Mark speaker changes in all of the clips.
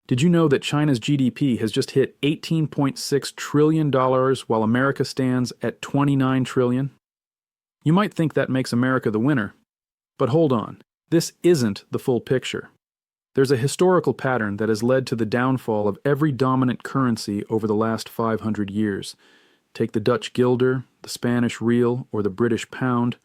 Speaker 1: Did you know that China's GDP has just hit $18.6 trillion while America stands at $29 trillion? You might think that makes America the winner, but hold on, this isn't the full picture. There's a historical pattern that has led to the downfall of every dominant currency over the last 500 years. Take the Dutch guilder, the Spanish real, or the British pound.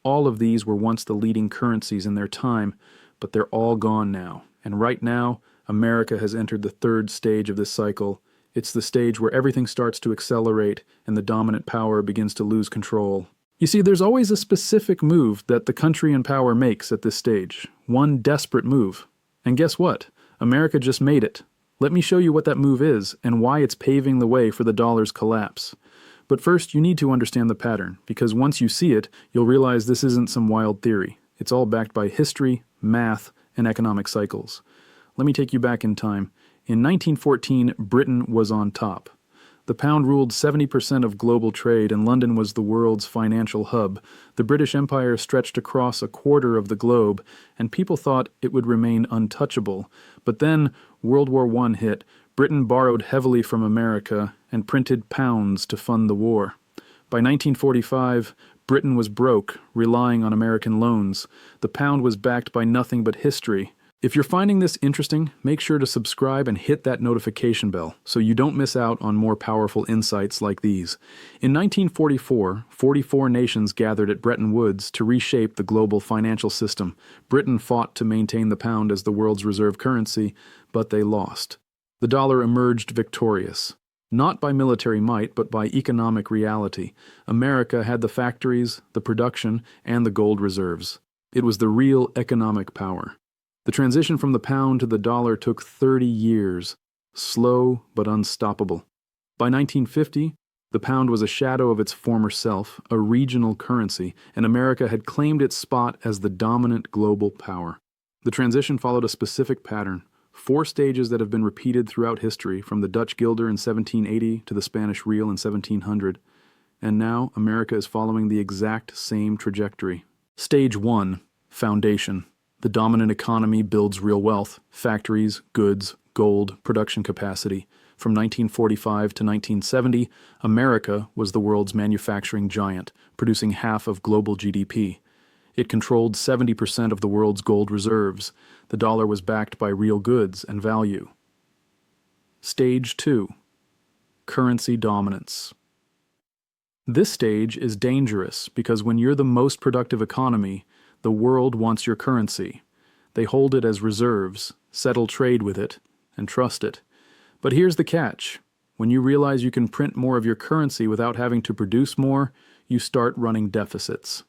Speaker 1: All of these were once the leading currencies in their time, but they're all gone now. And right now, America has entered the third stage of this cycle. It's the stage where everything starts to accelerate and the dominant power begins to lose control. You see, there's always a specific move that the country in power makes at this stage. One desperate move. And guess what? America just made it. Let me show you what that move is and why it's paving the way for the dollar's collapse. But first, you need to understand the pattern, because once you see it, you'll realize this isn't some wild theory. It's all backed by history, math, and economic cycles. Let me take you back in time. In 1914, Britain was on top. The pound ruled 70% of global trade, and London was the world's financial hub. The British Empire stretched across a quarter of the globe, and people thought it would remain untouchable. But then World War I hit. Britain borrowed heavily from America and printed pounds to fund the war. By 1945, Britain was broke, relying on American loans. The pound was backed by nothing but history. If you're finding this interesting, make sure to subscribe and hit that notification bell so you don't miss out on more powerful insights like these. In 1944, 44 nations gathered at Bretton Woods to reshape the global financial system. Britain fought to maintain the pound as the world's reserve currency, but they lost. The dollar emerged victorious. Not by military might, but by economic reality. America had the factories, the production, and the gold reserves. It was the real economic power. The transition from the pound to the dollar took 30 years, slow but unstoppable. By 1950, the pound was a shadow of its former self, a regional currency, and America had claimed its spot as the dominant global power. The transition followed a specific pattern, 4 stages that have been repeated throughout history, from the Dutch guilder in 1780 to the Spanish real in 1700, and now America is following the exact same trajectory. Stage 1. Foundation. The dominant economy builds real wealth, factories, goods, gold, production capacity. From 1945 to 1970, America was the world's manufacturing giant, producing half of global GDP. It controlled 70% of the world's gold reserves. The dollar was backed by real goods and value. Stage 2. Currency dominance. This stage is dangerous because when you're the most productive economy, the world wants your currency. They hold it as reserves, settle trade with it, and trust it. But here's the catch. When you realize you can print more of your currency without having to produce more, you start running deficits.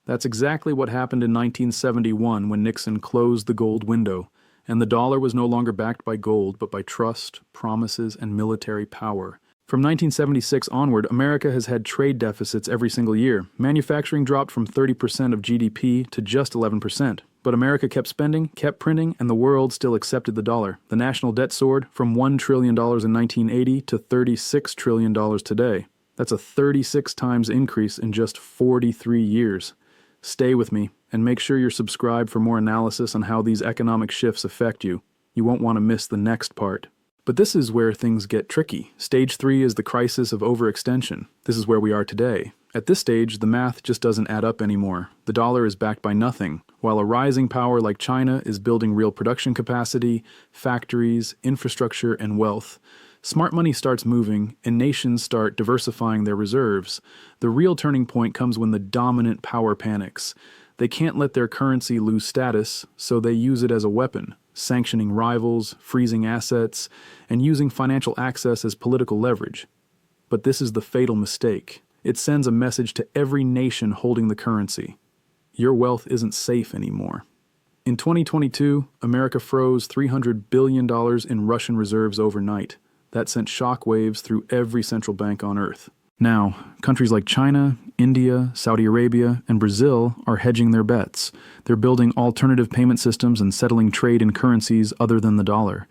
Speaker 1: That's exactly what happened in 1971 when Nixon closed the gold window, and the dollar was no longer backed by gold but by trust, promises, and military power. From 1976 onward, America has had trade deficits every single year. Manufacturing dropped from 30% of GDP to just 11%. But America kept spending, kept printing, and the world still accepted the dollar. The national debt soared from $1 trillion in 1980 to $36 trillion today. That's a 36 times increase in just 43 years. Stay with me, and make sure you're subscribed for more analysis on how these economic shifts affect you. You won't want to miss the next part. But this is where things get tricky. Stage 3 is the crisis of overextension. This is where we are today. At this stage, the math just doesn't add up anymore. The dollar is backed by nothing, while a rising power like China is building real production capacity, factories, infrastructure, and wealth. Smart money starts moving, and nations start diversifying their reserves. The real turning point comes when the dominant power panics. They can't let their currency lose status, so they use it as a weapon, sanctioning rivals, freezing assets, and using financial access as political leverage. But this is the fatal mistake. It sends a message to every nation holding the currency. Your wealth isn't safe anymore. In 2022, America froze $300 billion in Russian reserves overnight. That sent shockwaves through every central bank on Earth. Now, countries like China, India, Saudi Arabia, and Brazil are hedging their bets. They're building alternative payment systems and settling trade in currencies other than the dollar.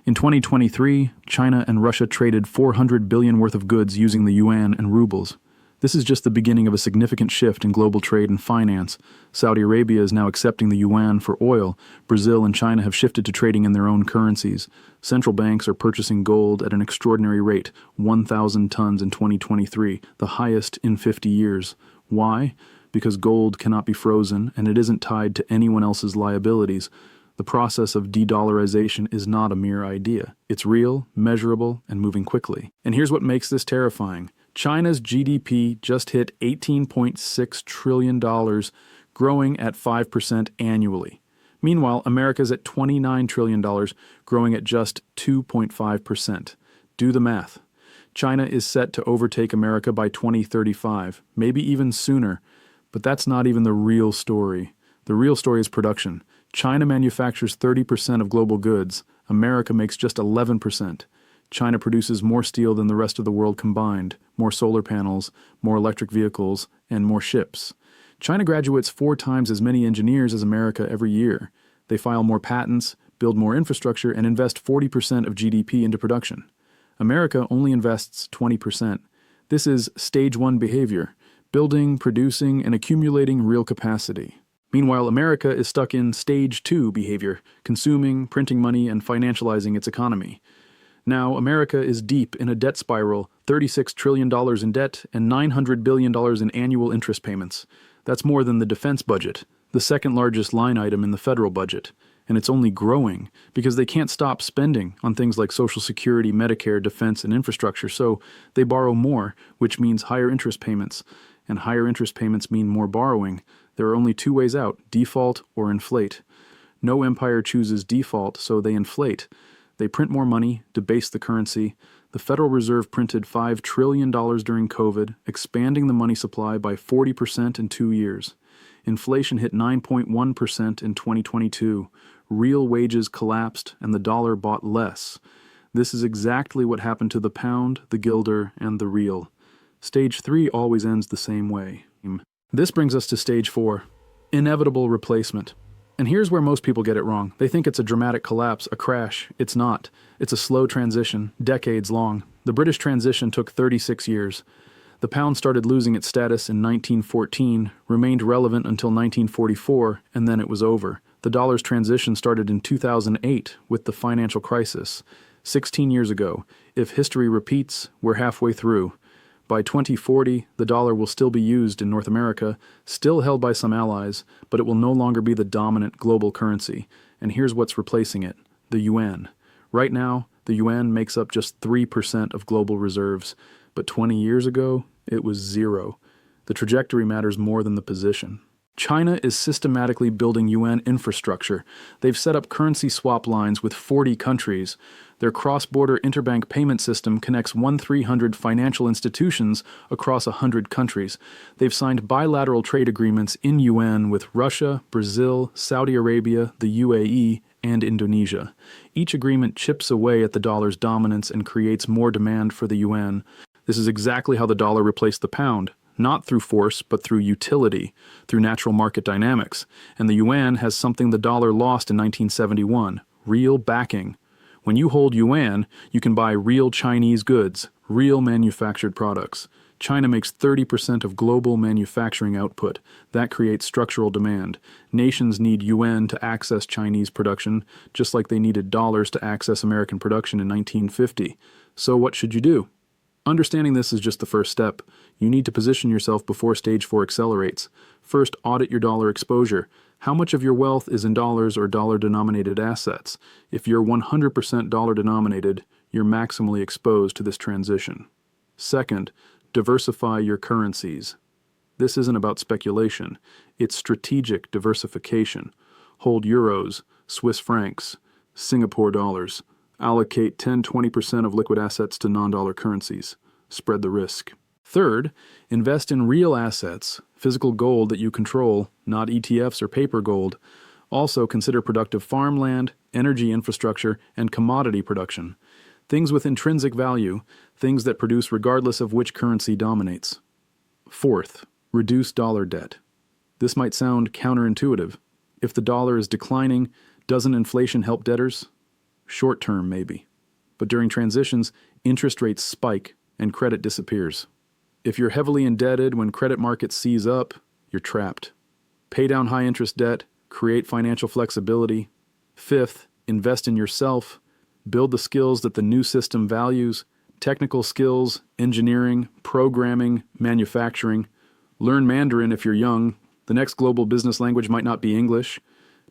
Speaker 1: In 2023, China and Russia traded $400 billion worth of goods using the yuan and rubles. This is just the beginning of a significant shift in global trade and finance. Saudi Arabia is now accepting the yuan for oil. Brazil and China have shifted to trading in their own currencies. Central banks are purchasing gold at an extraordinary rate, 1,000 tons in 2023, the highest in 50 years. Why? Because gold cannot be frozen and it isn't tied to anyone else's liabilities. The process of de-dollarization is not a mere idea. It's real, measurable, and moving quickly. And here's what makes this terrifying. China's GDP just hit $18.6 trillion, growing at 5% annually. Meanwhile, America's at $29 trillion, growing at just 2.5%. Do the math. China is set to overtake America by 2035, maybe even sooner. But that's not even the real story. The real story is production. China manufactures 30% of global goods. America makes just 11%. China produces more steel than the rest of the world combined, more solar panels, more electric vehicles, and more ships. China graduates 4 times as many engineers as America every year. They file more patents, build more infrastructure, and invest 40% of GDP into production. America only invests 20%. This is stage 1 behavior, building, producing, and accumulating real capacity. Meanwhile, America is stuck in stage 2 behavior, consuming, printing money, and financializing its economy. Now, America is deep in a debt spiral, $36 trillion in debt and $900 billion in annual interest payments. That's more than the defense budget, the second largest line item in the federal budget. And it's only growing because they can't stop spending on things like Social Security, Medicare, defense, and infrastructure, so they borrow more, which means higher interest payments. And higher interest payments mean more borrowing. There are only 2 ways out, default or inflate. No empire chooses default, so they inflate. They print more money, debase the currency. The Federal Reserve printed $5 trillion during COVID, expanding the money supply by 40% in 2 years. Inflation hit 9.1% in 2022. Real wages collapsed and the dollar bought less. This is exactly what happened to the pound, the guilder, and the real. Stage 3 always ends the same way. This brings us to stage 4, inevitable replacement. And here's where most people get it wrong. They think it's a dramatic collapse, a crash. It's not. It's a slow transition, decades long. The British transition took 36 years. The pound started losing its status in 1914, remained relevant until 1944, and then it was over. The dollar's transition started in 2008 with the financial crisis. 16 years ago. If history repeats, we're halfway through. By 2040, the dollar will still be used in North America, still held by some allies, but it will no longer be the dominant global currency. And here's what's replacing it: the yuan. Right now, the yuan makes up just 3% of global reserves, but 20 years ago, it was 0. The trajectory matters more than the position. China is systematically building yuan infrastructure. They've set up currency swap lines with 40 countries. Their cross-border interbank payment system connects 1,300 financial institutions across 100 countries. They've signed bilateral trade agreements in yuan with Russia, Brazil, Saudi Arabia, the UAE, and Indonesia. Each agreement chips away at the dollar's dominance and creates more demand for the yuan. This is exactly how the dollar replaced the pound. Not through force, but through utility, through natural market dynamics. And the yuan has something the dollar lost in 1971, real backing. When you hold yuan, you can buy real Chinese goods, real manufactured products. China makes 30% of global manufacturing output. That creates structural demand. Nations need yuan to access Chinese production, just like they needed dollars to access American production in 1950. So what should you do? Understanding this is just the first step. You need to position yourself before stage 4 accelerates. First, audit your dollar exposure. How much of your wealth is in dollars or dollar-denominated assets? If you're 100% dollar-denominated, you're maximally exposed to this transition. Second, diversify your currencies. This isn't about speculation. It's strategic diversification. Hold euros, Swiss francs, Singapore dollars. Allocate 10-20% of liquid assets to non-dollar currencies. Spread the risk. Third, invest in real assets, physical gold that you control, not ETFs or paper gold. Also consider productive farmland, energy infrastructure, and commodity production. Things with intrinsic value, things that produce regardless of which currency dominates. Fourth, reduce dollar debt. This might sound counterintuitive. If the dollar is declining, doesn't inflation help debtors? Short term, maybe. But during transitions, interest rates spike and credit disappears. If you're heavily indebted when credit markets seize up, you're trapped. Pay down high-interest debt, create financial flexibility. Fifth, invest in yourself. Build the skills that the new system values: technical skills, engineering, programming, manufacturing. Learn Mandarin if you're young. The next global business language might not be English.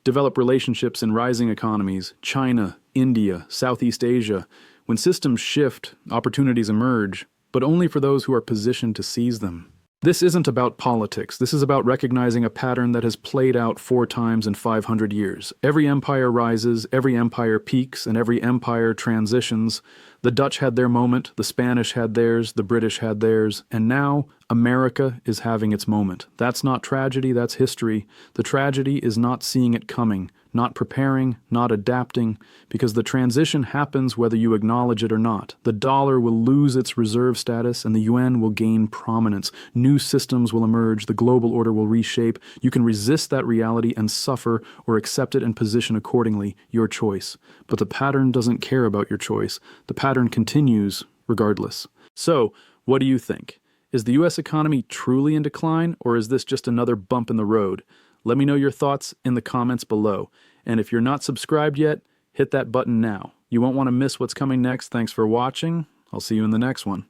Speaker 1: Develop relationships in rising economies: China, India, Southeast Asia. When systems shift, opportunities emerge, but only for those who are positioned to seize them. This isn't about politics. This is about recognizing a pattern that has played out 4 times in 500 years. Every empire rises, every empire peaks, and every empire transitions. The Dutch had their moment, the Spanish had theirs, the British had theirs, and now America is having its moment. That's not tragedy, that's history. The tragedy is not seeing it coming, not preparing, not adapting, because the transition happens whether you acknowledge it or not. The dollar will lose its reserve status and the yuan will gain prominence. New systems will emerge, the global order will reshape. You can resist that reality and suffer, or accept it and position accordingly, your choice. But the pattern doesn't care about your choice. The pattern continues regardless. So, what do you think? Is the US economy truly in decline, or is this just another bump in the road? Let me know your thoughts in the comments below. And if you're not subscribed yet, hit that button now. You won't want to miss what's coming next. Thanks for watching. I'll see you in the next one.